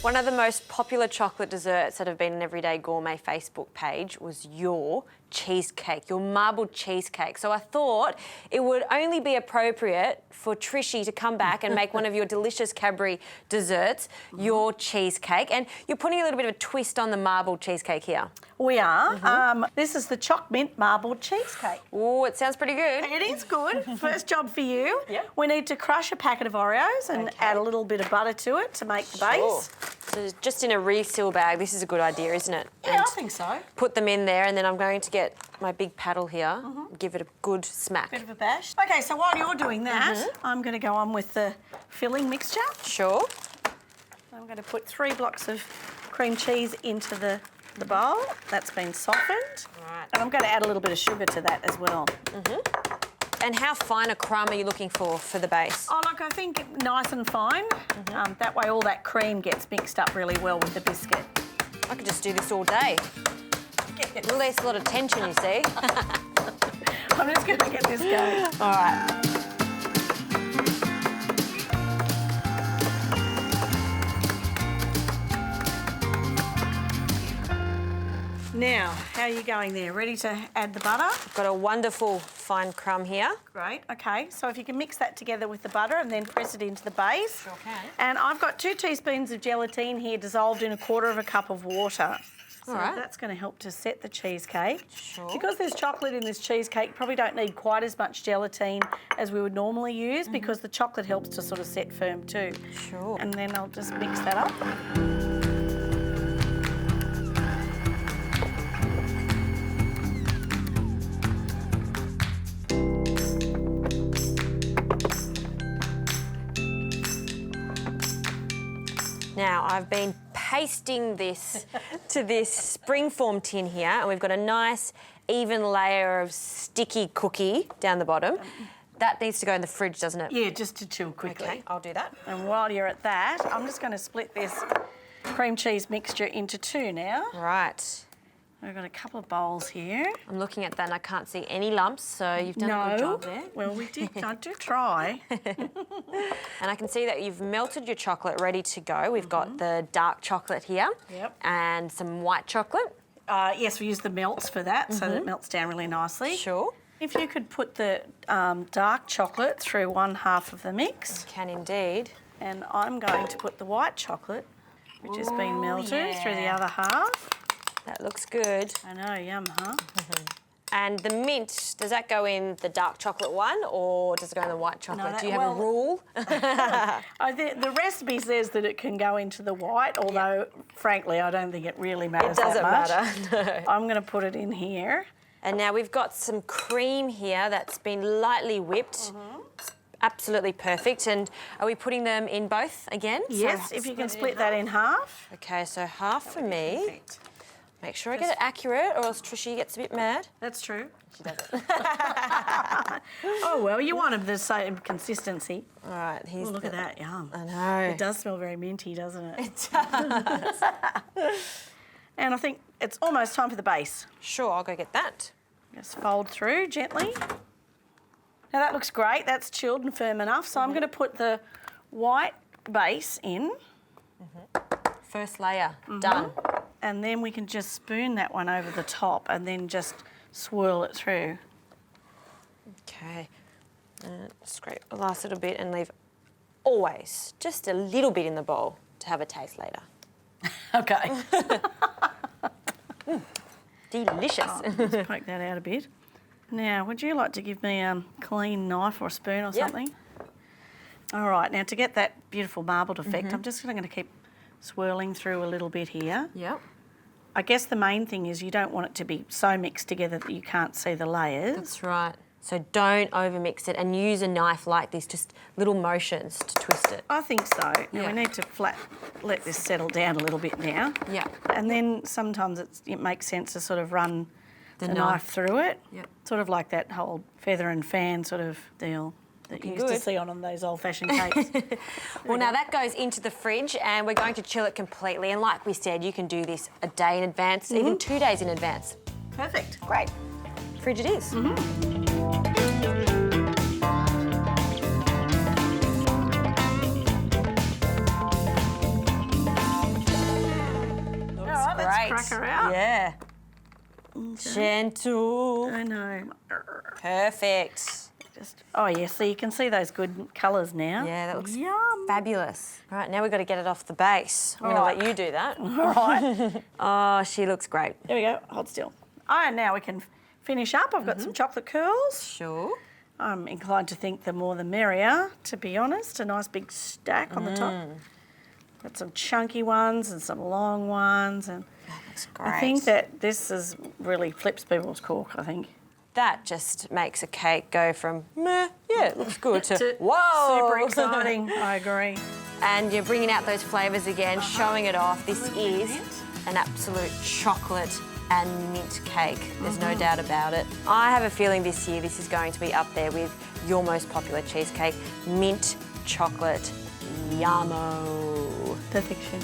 One of the most popular chocolate desserts that have been an Everyday Gourmet Facebook page was your cheesecake, your marbled cheesecake. So I thought it would only be appropriate for Trishy to come back and make one of your delicious Cadbury desserts, your cheesecake. And you're putting a little bit of a twist on the marbled cheesecake here. We are. This is the Choc mint marbled cheesecake. Oh, it sounds pretty good. It is good. First job for you. Yep. We need to crush a packet of Oreos and add a little bit of butter to it to make the base. So just in a reseal bag, this is a good idea, isn't it? Yeah, And I think so. put them in there, and then I'm going to get my big paddle here, give it a good smack. Bit of a bash. Okay, so while you're doing that, I'm going to go on with the filling mixture. Sure. I'm going to put 3 blocks of cream cheese into the bowl. That's been softened. Right. And I'm going to add a little bit of sugar to that as well. And how fine a crumb are you looking for the base? Oh, look, I think nice and fine. That way all that cream gets mixed up really well with the biscuit. I could just do this all day. Release a lot of tension, you see. I'm just going to get this going. All right. Now, how are you going there? Ready to add the butter? I've got a wonderful fine crumb here. Great, okay. So if you can mix that together with the butter and then press it into the base. Sure can. And I've got 2 teaspoons of gelatine here dissolved in 1/4 cup of water. So All right. that's going to help to set the cheesecake. Sure. Because there's chocolate in this cheesecake, you probably don't need quite as much gelatine as we would normally use because the chocolate helps to sort of set firm too. Sure. And then I'll just mix that up. Now, I've been pasting this to this springform tin here, and we've got a nice even layer of sticky cookie down the bottom. That needs to go in the fridge, doesn't it? Yeah, just to chill quickly. Okay, I'll do that. And while you're at that, I'm just going to split this cream cheese mixture into 2 now. Right. I've got a couple of bowls here. I'm looking at that and I can't see any lumps, so you've done a good job there. Well, I do try. And I can see that you've melted your chocolate ready to go. We've got the dark chocolate here. Yep. And some white chocolate. Yes, we use the melts for that, so that it melts down really nicely. Sure. If you could put the dark chocolate through 1/2 of the mix, Can indeed. and I'm going to put the white chocolate, which has been melted, through the other half. That looks good. I know, yum, huh? And the mint, does that go in the dark chocolate one or does it go in the white chocolate? that- Do you have a well- rule? The recipe says that it can go into the white, although, frankly, I don't think it really matters Doesn't that much. matter, no. I'm going to put it in here. And now we've got some cream here that's been lightly whipped. It's absolutely perfect. And are we putting them in both again? Yes, So if you can it in split that in half. Okay, so half for me. Perfect. Make sure I get it accurate or else Trishy gets a bit mad. That's true. She doesn't. Oh, well, you want them the same consistency. All right, here's Oh, look at that, yum. I know. It does smell very minty, doesn't it? It does. And I think it's almost time for the base. Sure, I'll go get that. Just fold through gently. Now that looks great. That's chilled and firm enough. So I'm going to put the white base in. First layer, done. And then we can just spoon that one over the top and then just swirl it through. Okay, scrape the last little bit and leave always just a little bit in the bowl to have a taste later. Okay. Delicious. Let's poke that out a bit. Now, would you like to give me a clean knife or a spoon or Yep. something? All right, now to get that beautiful marbled effect, I'm just going to keep swirling through a little bit here. Yep. I guess the main thing is you don't want it to be so mixed together that you can't see the layers. That's right. So don't overmix it and use a knife like this, just little motions to twist it. I think so. Now Yeah. we need to let this settle down a little bit now. Yeah. And then sometimes it makes sense to sort of run the knife knife. through it. Yep. Sort of like that whole feather and fan sort of deal that you Looking used to good. see on those old-fashioned cakes. Well, now that goes into the fridge and we're going to chill it completely. And like we said, you can do this a day in advance, even 2 days in advance. Perfect. Great. Fridge it is. Gentle. I know. Perfect. Oh, yeah, so you can see those good colours now. Yeah, that looks Yum. fabulous. All right, now we've got to get it off the base. I'm All going right. to let you do that. All right. Oh, she looks great. There we go. Hold still. Oh, and now we can finish up. I've got some chocolate curls. Sure. I'm inclined to think the more the merrier, to be honest. A nice big stack on the top. Got some chunky ones and some long ones. And That looks great. I think that this is really flips people's cork, I think. That just makes a cake go from meh, yeah, it looks good, to whoa. Super exciting. I agree. And you're bringing out those flavours again, showing it off. This is an absolute chocolate and mint cake. There's no doubt about it. I have a feeling this year this is going to be up there with your most popular cheesecake, mint chocolate yummo. Perfection.